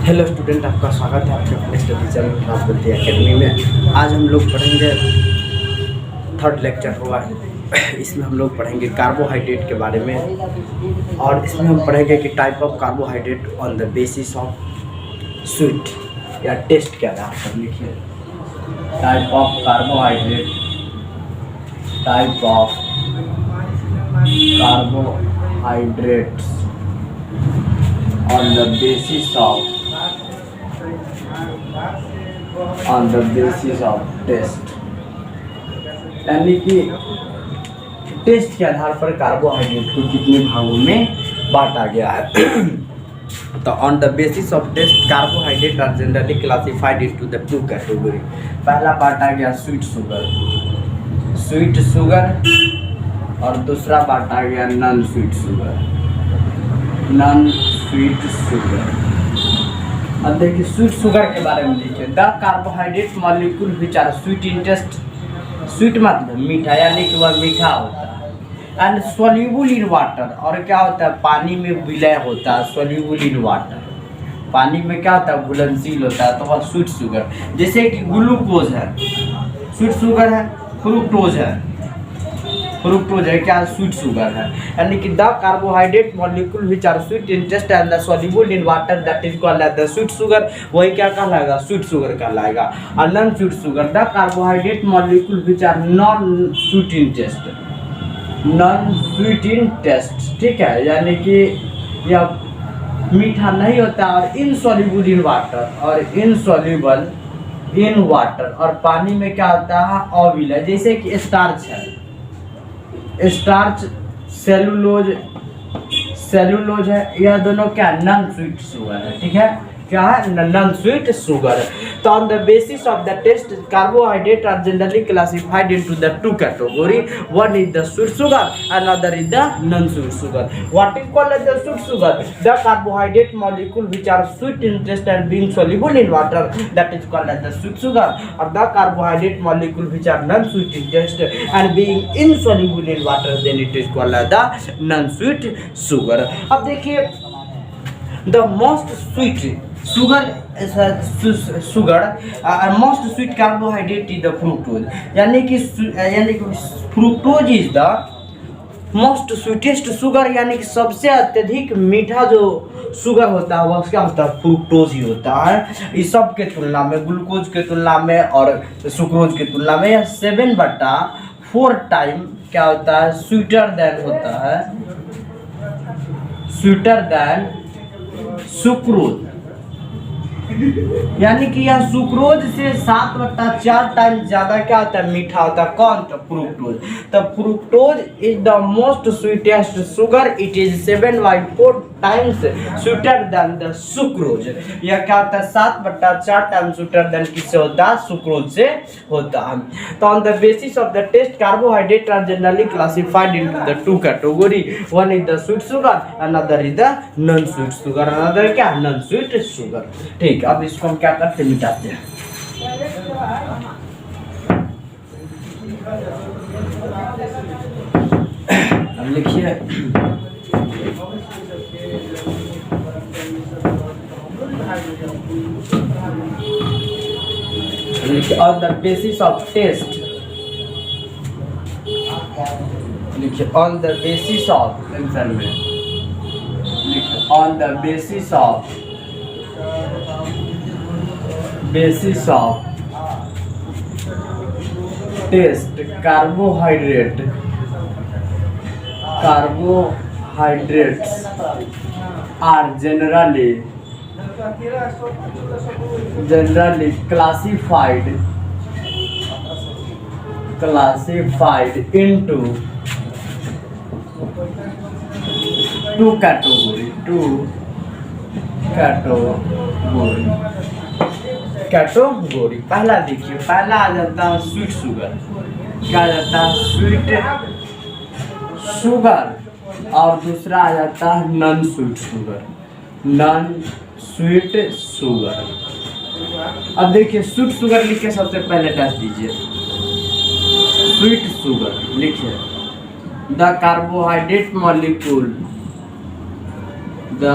Hello student, आपका स्वागत है आपके अपने स्टडी चैनल क्लास एकेडमी में। आज हम लोग पढ़ेंगे, थर्ड लेक्चर हुआ है। इसमें हम लोग पढ़ेंगे कार्बोहाइड्रेट के बारे में, और इसमें हम पढ़ेंगे कि type of carbohydrate on the basis of sweet या टेस्ट के आधार पर। लिखिए type of carbohydrate, type of carbohydrates on the basis of taste, यानी कि टेस्ट के आधार पर कार्बोहाइड्रेट को कितने भागों में बांटा गया है। तो on the basis of taste carbohydrate are generally classified into the two category. पहला बांटा गया स्वीट शुगर, और दूसरा बांटा गया नॉन स्वीट शुगर। अब देखिए स्वीट शुगर के बारे में देखिए, the carbohydrate molecule which are sweet in taste. Sweet मतलब मीठा, यानी कि वह मीठा होता है। एंड सोल्यूबल इन वाटर, और क्या होता है, पानी में विलय होता है। सोल्यूबल इन वाटर, पानी में क्या होता है, घुलनशील होता है, तो वह स्वीट शुगर। जैसे कि ग्लूकोज है, स्वीट शुगर है। फ्रुक्टोज है क्या, स्वीट शुगर है। यानी कि the carbohydrate molecule which are sweet in taste and the soluble in water, that is called as the sweet sugar. वही क्या कहलाएगा, स्वीट शुगर कहलाएगा। और non sweet sugar, the carbohydrate molecule which are non sweet in taste, ठीक है। यानी कि यह मीठा नहीं होता, और इनसॉल्यूबल इन वाटर, और पानी में क्या होता है, अविलय। जैसे कि स्टार्च है, स्टार्च सेलुलोज है, यह दोनों क्या नॉन स्वीट शुगर है, ठीक है। क्या है, नॉन स्वीट शुगर। तो on the basis of the taste carbohydrate are generally classified into the two category. One is the sweet sugar, another is the non sweet sugar. What is called as the sweet sugar, the carbohydrate molecule which are sweet in taste and being soluble in water, that is called as the sweet sugar। और the carbohydrate molecule which are non sweet in taste and being insoluble in water, then it is called as the non sweet sugar। अब देखिए the most sweet most sweet carbohydrate is the fructose, यानी कि fructose is the most sweetest sugar, यानी कि सबसे अत्यधिक मीठा जो शुगर होता है वह क्या होता है, फ्रुक्टोज ही होता है। इस सब के तुलना में, ग्लूकोज के तुलना में और सुक्रोज के तुलना में, यह 7/4 टाइम क्या होता है, स्वीटर देन सुक्रोज। यानी कि यह सुक्रोज से 7/4 टाइम ज्यादा क्या होता है, मीठा होता है। कौन, तो फ्रुक्टोज। तो fructose is the most sweetest sugar, it is 7/4 times sweeter than the sucrose. यह क्या होता है, 7/4 टाइम स्वीटर देन किससे होता है, सुक्रोज से होता है। तो on the basis of the taste carbohydrate are generally classified into the two category. One is the sweet sugar, another is the non sweet sugar. Another क्या, नॉन स्वीट शुगर, ठीक। अब इसको हम क्या करते हैं, मिटाते हैं। अब लिखिए on the basis of taste, लिखिए on the basis of, on the basis of taste carbohydrates are generally classified into two category. पहला देखिए, पहला आ जाता है स्वीट शुगर। क्या आ जाता है, स्वीट शुगर, और दूसरा आ जाता है नॉन स्वीट शुगर। अब देखिए स्वीट शुगर लिख के सबसे पहले टच दीजिए। स्वीट शुगर लिखिए, the carbohydrate molecule, the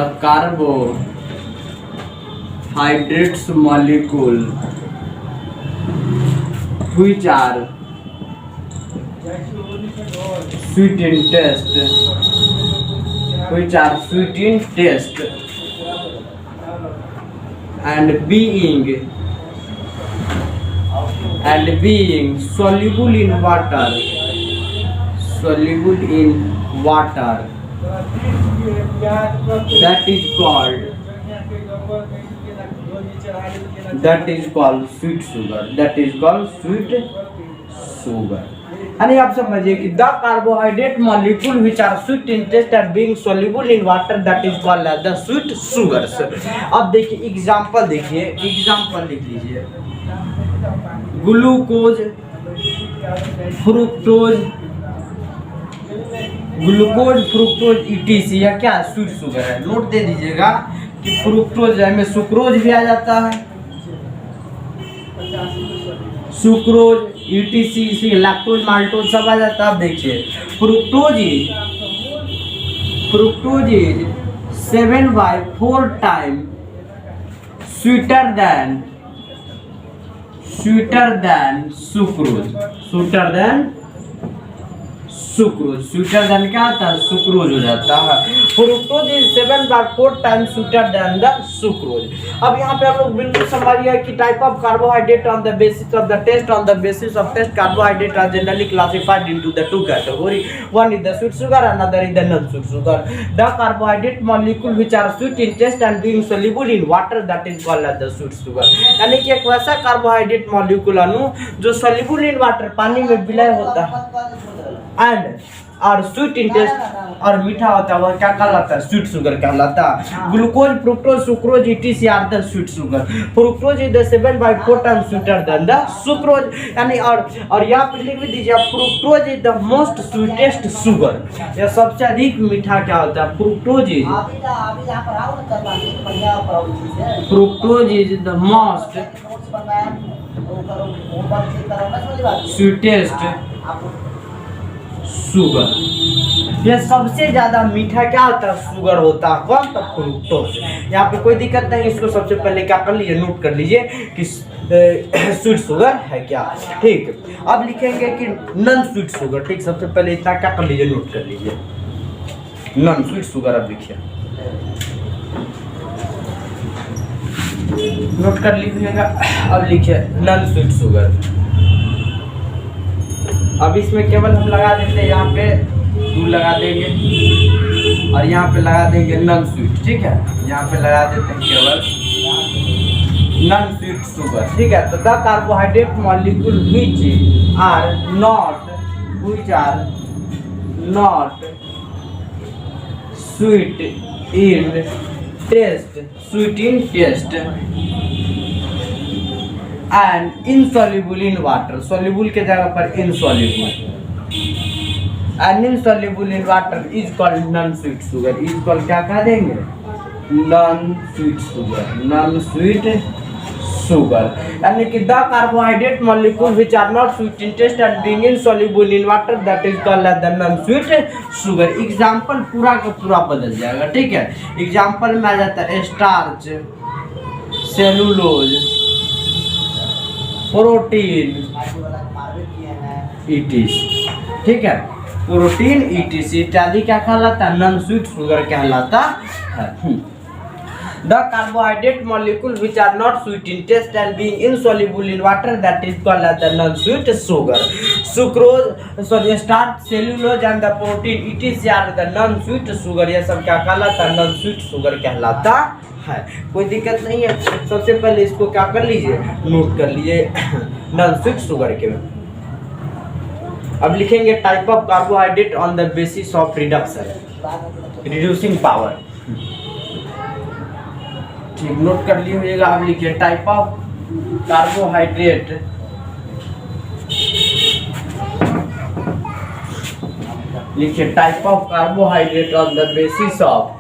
carbohydrates molecule which are sweet in taste, which are sweet in taste and being soluble in water, that is called sweet sugar, यानी आप समझिए कि the carbohydrate molecule which are sweet in taste and being soluble in water, that is called as the sweet sugars. अब देखिए example लिख लीजिए, glucose, fructose, etc, या क्या स्वीट शुगर है। नोट दे दीजिएगा कि फ्रुक्टोज में सुक्रोज भी आ जाता है, सुक्रोज, ईटीसी, लैक्टोज, माल्टोज सब आ जाता है। अब देखिए fructose is 7/4 time sweeter than sucrose, sweeter than क्या होता है, सुक्रोज हो जाता है। Fructose is 7/4 time sweeter than the sucrose. अब यहाँ पे हम लोग बिल्कुल समझिए कि type of carbohydrate on the basis of the taste, carbohydrate are generally classified into the two category, one is the sweet sugar, another is the non sweet sugar. The carbohydrate molecule which are sweet in taste and being soluble in water, that is called as the sweet sugar. यानी कि एक वैसा carbohydrate molecule अणु जो soluble in water, पानी में विलय होता है, एंड और स्वीट इन टेस्ट और मीठा होता है, वह क्या कहलाता है, स्वीट शुगर कहलाता है। Glucose, fructose, sucrose, ETC are the sweet sugar. Fructose is the 7/4 time sweeter than the sucrose. यानी और यहाँ पे लिख भी दीजिए, fructose is the most sweetest sugar, यह सबसे अधिक मीठा क्या होता है, fructose is the most sweetest sugar. यह सबसे ज्यादा मीठा क्या होता है, शुगर होता है, कौन, तो फ्रुक्टोज। यहाँ पे कोई दिक्कत नहीं, इसको सबसे पहले क्या कर लीजिए, नोट कर लीजिए कि स्वीट शुगर है क्या। ठीक, अब लिखेंगे कि नॉन स्वीट शुगर। ठीक, सबसे पहले इतना क्या कर लीजिए, नोट कर लीजिए नॉन स्वीट शुगर। अब लिखिए, नोट कर लीजिएगा। अब लिखिए नॉन स्वीट शुगर। अब इसमें केवल हम लगा देते हैं, यहाँ पे 2 लगा देंगे और यहाँ पे लगा देंगे नॉन स्वीट। ठीक है, यहाँ पे लगा देते हैं केवल नॉन स्वीट शुगर। ठीक है, तो the carbohydrate molecule which are not sweet in taste and insoluble in water, soluble के जगह पर insoluble, and insoluble in water is called non sweet sugar, is called क्या कह देंगे, non sweet sugar। यानी कि the carbohydrate molecule which are not sweet in taste and being insoluble in water, that is called as the non sweet sugar। Example पूरा का पूरा बदल जाएगा। ठीक है, एग्जाम्पल में आ जाता है स्टार्च, सेलुलोज, प्रोटीन, ईटीसी। ठीक है, प्रोटीन, ईटीसी इत्यादि क्या कहलाता है, नॉन स्वीट शुगर कहलाता है। The carbohydrate molecule which are not sweet in taste and being insoluble in water, that is called as the non sweet sugar. Sucrose, sorry, starch, cellulose and the protein, ETC are the non sweet sugar. यह सब क्या कहलाता है, non sweet sugar कहलाता है। कोई दिक्कत नहीं है। सबसे पहले इसको क्या कर लीजिए, नोट कर लीजिए नॉन स्वीट शुगर के। अब लिखेंगे type of carbohydrate on the basis of reducing power. ठीक, नोट कर लीजिएगा। अब लिखिए टाइप ऑफ कार्बोहाइड्रेट लिखिए type of carbohydrate on the basis of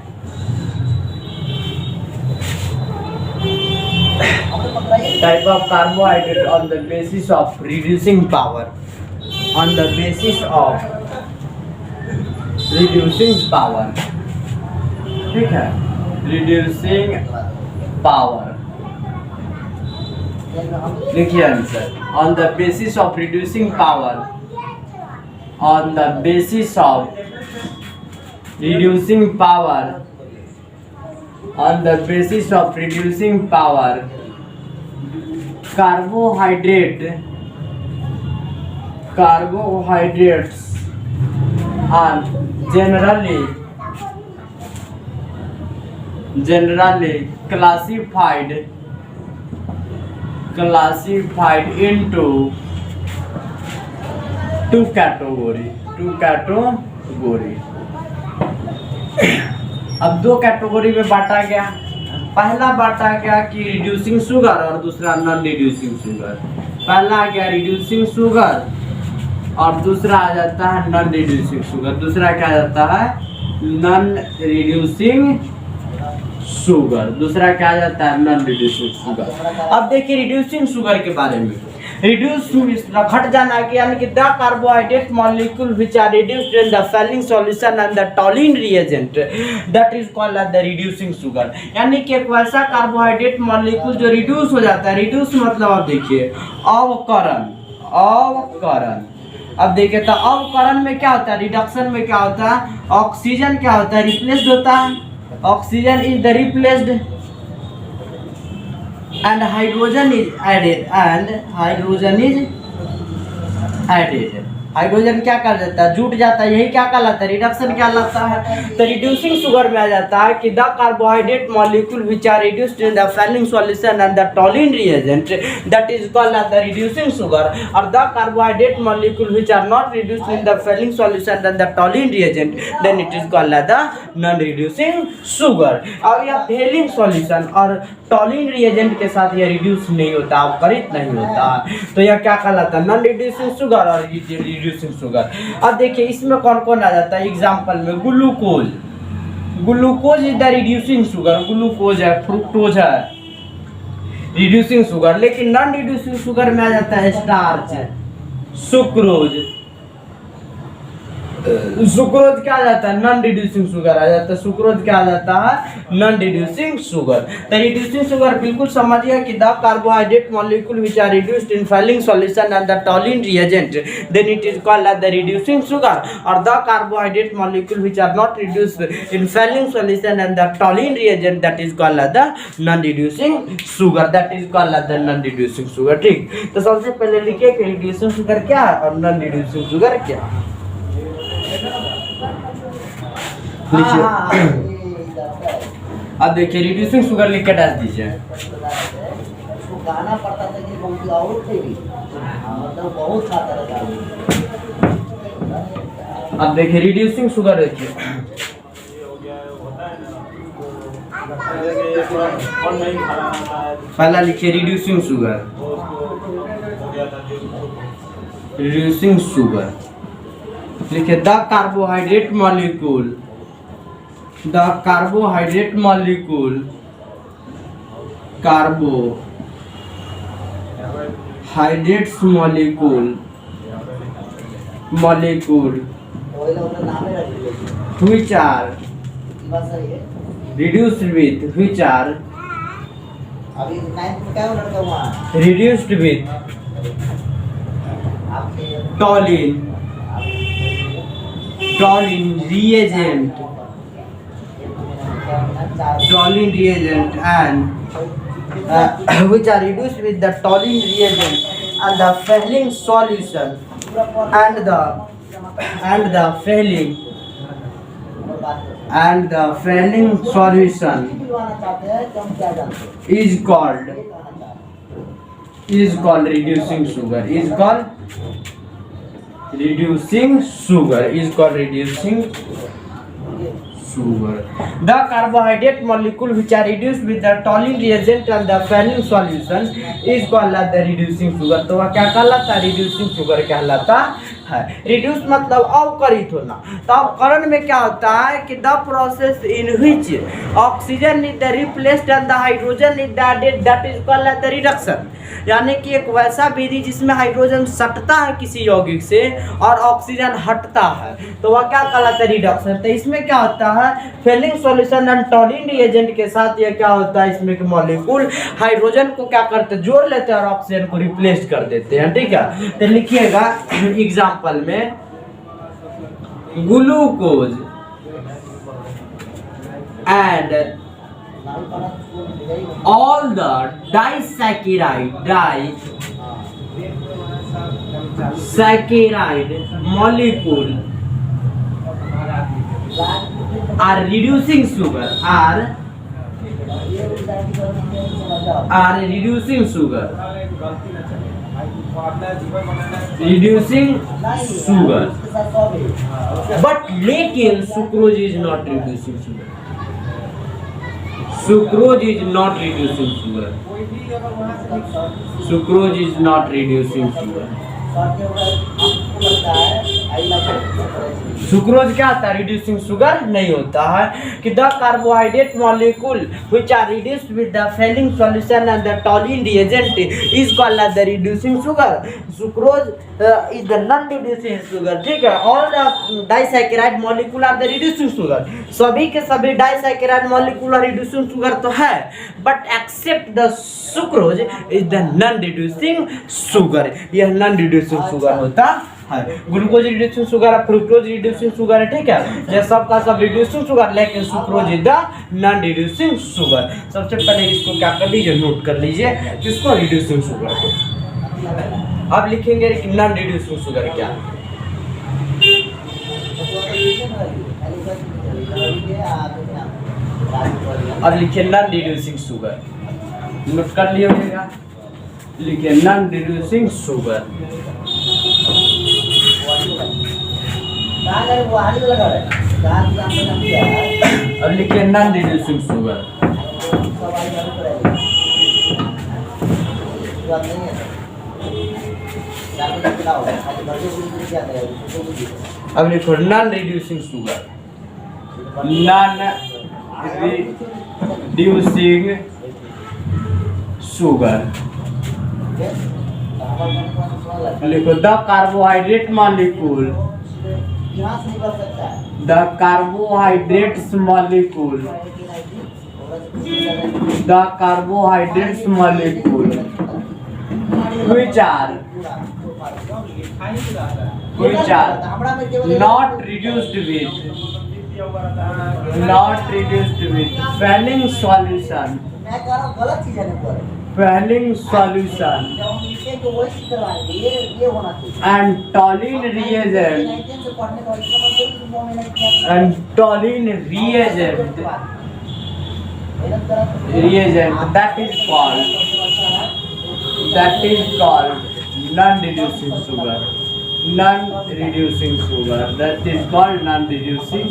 type of carbohydrate on the basis of reducing power, on the basis of reducing power। ठीक है, reducing power। देखिए answer, on the basis of reducing power, on the basis of reducing power, on the basis of reducing power, carbohydrates are generally classified into two category. अब दो category में बांटा गया। पहला बांटा गया कि रिड्यूसिंग शुगर और दूसरा नॉन रिड्यूसिंग शुगर। पहला आ गया रिड्यूसिंग शुगर और दूसरा आ जाता है नॉन रिड्यूसिंग शुगर। दूसरा क्या आ जाता है? Non reducing sugar. दूसरा क्या आ जाता है? Non reducing sugar. अब देखिए रिड्यूसिंग शुगर के बारे में। रिड्यूस घट जाना कि यानी कि the carbohydrate molecule which are reduced in the Fehling solution and the Tollen reagent that is called as the reducing sugar. यानी कि एक वैसा कार्बोहाइड्रेट मॉलिक्यूल जो रिड्यूस हो जाता है। रिड्यूस मतलब आप देखिए अवकरण। अब देखिए तो अवकरण में क्या होता है? रिडक्शन में क्या होता है? ऑक्सीजन क्या होता है? रिप्लेस्ड होता है। Oxygen is the replaced and hydrogen is added, hydrogen क्या कर देता है? जुट जाता है। यही क्या कहलाता है? रिडक्शन कहलाता है। तो रिड्यूसिंग शुगर में आ जाता है कि the carbohydrate molecule which are reduced in the Fehling solution and the Tollen reagent that is called as the reducing sugar. और the carbohydrate molecule which are not reduced in the Fehling solution and the Tollen reagent then it is called as the non reducing sugar. अब यह falling solution और टॉलिन reagent के साथ यह reduce नहीं होता, अवकरित नहीं होता, तो यह क्या कहलाता है? नॉन रिड्यूसिंग शुगर और रिड्यूसिंग शुगर। अब देखिए इसमें कौन कौन आ जाता है? एग्जांपल में glucose is the reducing sugar. Glucose है, फ्रुक्टोज है, रिड्यूसिंग शुगर। लेकिन नॉन रिड्यूसिंग शुगर में आ जाता है स्टार्च, सुक्रोज क्या आ जाता है? नॉन रिड्यूसिंग शुगर आ जाता है। सुक्रोज क्या आ जाता है? Non reducing sugar. तो रिड्यूसिंग शुगर बिल्कुल समझिए कि the carbohydrate molecule which are reduced in Fehling solution and the Tollen reagent then it is called as the reducing sugar. और the carbohydrate molecule which are not reduced in Fehling solution and the Tollen reagent that is called as the non reducing sugar. That is called as the non reducing sugar. ठीक, तो सबसे पहले लिखिए कि reducing sugar क्या है और non reducing sugar क्या है। अब देखिए रिड्यूसिंग शुगर लिख के डाल दीजिए। गाना पड़ता था कि बहुत अब देखिए रिड्यूसिंग शुगर देखिए। पहला लिखिए रिड्यूसिंग शुगर। लिखिए the carbohydrate molecule carbohydrate molecule which are reduced with toluene reagent and which are reduced with the toluene reagent and the failing solution and the failing solution is called reducing sugar. The carbohydrate molecule which are reduced with the toluene reagent and the failing solution is called as the reducing sugar. तो वह क्या कहलाता है? Reducing sugar कहलाता है। Reduce मतलब अवकरित होना। तो अवकरण में क्या होता है कि the process in which oxygen is the replaced and the hydrogen is the added, that is called the reduction. यानी कि एक वैसा विधि जिसमें हाइड्रोजन सटता है किसी यौगिक से और ऑक्सीजन हटता है, तो वह क्या कहलाता है? रिडक्शन। तो इसमें क्या होता है? Fehling solution and Tollen reagent के साथ ये क्या होता है? इसमें मॉलिक्यूल हाइड्रोजन को क्या करते हैं? जोड़ लेते हैं और ऑक्सीजन को रिप्लेस कर देते हैं। ठीक है, तो लिखिएगा एग्जाम्पल में glucose and all the disaccharide molecule are reducing sugar are reducing sugar but लेकिन sucrose is not reducing sugar. Sucrose is not reducing sugar. Sucrose is not reducing sugar. Sucrose क्या होता है? रिड्यूसिंग शुगर नहीं होता है। कि the carbohydrate molecule which are reduced with the Fehling solution and the Tollen reagent is called the reducing sugar. Sucrose is the non reducing sugar. ठीक है, all the disaccharide molecule are the reducing sugar. सभी के सभी disaccharide molecule are reducing sugar तो है, but except the sucrose is the non reducing sugar. यह non reducing sugar होता है। ग्लूकोज रिड्यूसिंग शुगर है, फ्रुक्टोज रिड्यूसिंग शुगर है। ठीक है, ये सब का सब रिड्यूसिंग शुगर, लेकिन sucrose is the non reducing sugar. सबसे पहले इसको क्या कर लीजिए? नोट कर लीजिए किसको? रिड्यूसिंग शुगर को। अब लिखेंगे कि नॉन रिड्यूसिंग शुगर क्या है। अब लिखिए नॉन रिड्यूसिंग शुगर, नोट कर लिया। लिखिए नॉन रिड्यूसिंग शुगर। अब लिखिए नॉन रिड्यूसिंग शुगर। अब लिखो non reducing sugar. Non reducing sugar लिखो the carbohydrate molecule, the carbohydrates molecule, the carbohydrates molecule which are not reduced with failing solution and toluene reagent that is called non-reducing sugar. Non-reducing sugar, that is called non-reducing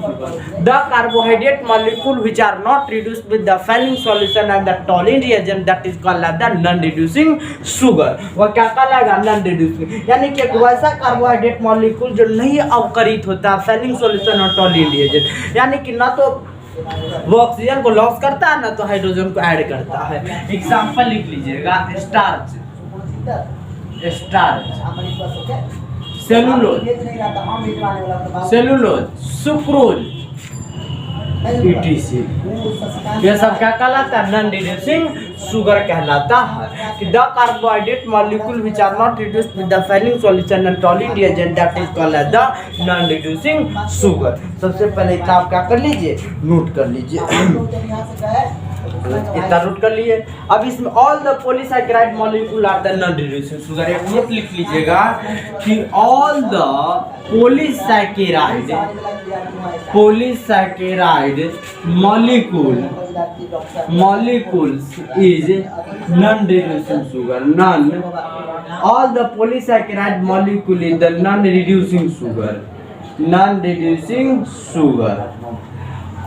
sugar. The carbohydrate molecule which are not reduced with the failing solution and the toluene reagent, that is called the non-reducing sugar. वह क्या कहलाएगा? non-reducing। यानी कि एक वैसा carbohydrate molecule जो नहीं अवकरित होता फेलिंग सॉल्यूशन और टॉलिन रिएजेंट, यानी कि ना तो वो ऑक्सीजन को लॉस करता है ना तो हाइड्रोजन को ऐड करता है। एग्जांपल लिख लीजिएगा, स्टार्च, सेलुलोज, सुक्रोज, ETC, ये सब क्या कहलाता है? नॉन रिड्यूसिंग शुगर कहलाता है। कि the carbohydrate molecule which are not reduced with the Fehling solution and Tollen reagent, that is called the non reducing sugar. सबसे पहले इतना आप क्या कर लीजिए? नोट कर लीजिए। इतना नोट कर लिए। अब इसमें all the polysaccharide molecule are the non reducing sugar. एक नोट लिख लीजिएगा कि all the polysaccharide molecules is non-reducing sugar. All the polysaccharide molecule is the non-reducing sugar.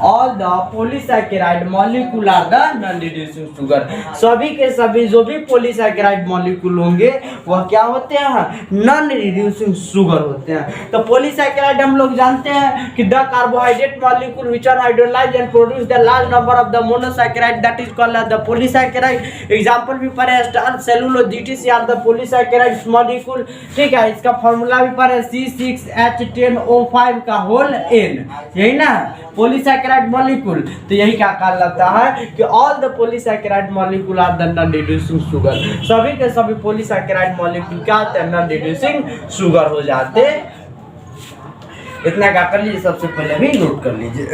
All the polysaccharide molecule are the non reducing sugar. सभी के सभी जो भी polysaccharide molecule होंगे वह क्या होते हैं, नॉन रिड्यूसिंग शुगर होते हैं। तो पॉलीसैकेराइड हम लोग जानते हैं कि the carbohydrate molecule which are hydrolysed and produce the large number of the monosaccharide that is called the polysaccharide. Example भी पढ़े हैं, starch cellulose GTC are the polysaccharide molecule. ठीक है, इसका फार्मूला भी पढ़े C6H10O5 का होल n, यही ना पॉलीसैकेराइड मॉलिक्यूल। तो यही क्या कहलाता है कि all the polysaccharide molecule are the non reducing sugar. सभी के सभी पॉलीसैकेराइड मॉलिक्यूल क्या होते हैं, नॉन रिड्यूसिंग शुगर हो जाते। इतना क्या कर लीजिए, सबसे पहले भी नोट कर लीजिए।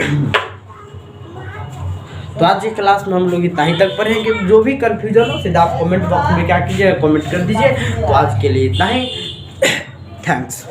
तो आज की क्लास में हम लोग इतना ही तक पढ़ेंगे। जो भी कंफ्यूजन हो सीधा आप कमेंट बॉक्स में क्या कीजिए, कमेंट कर दीजिए। तो आज के लिए इतना ही, थैंक्स।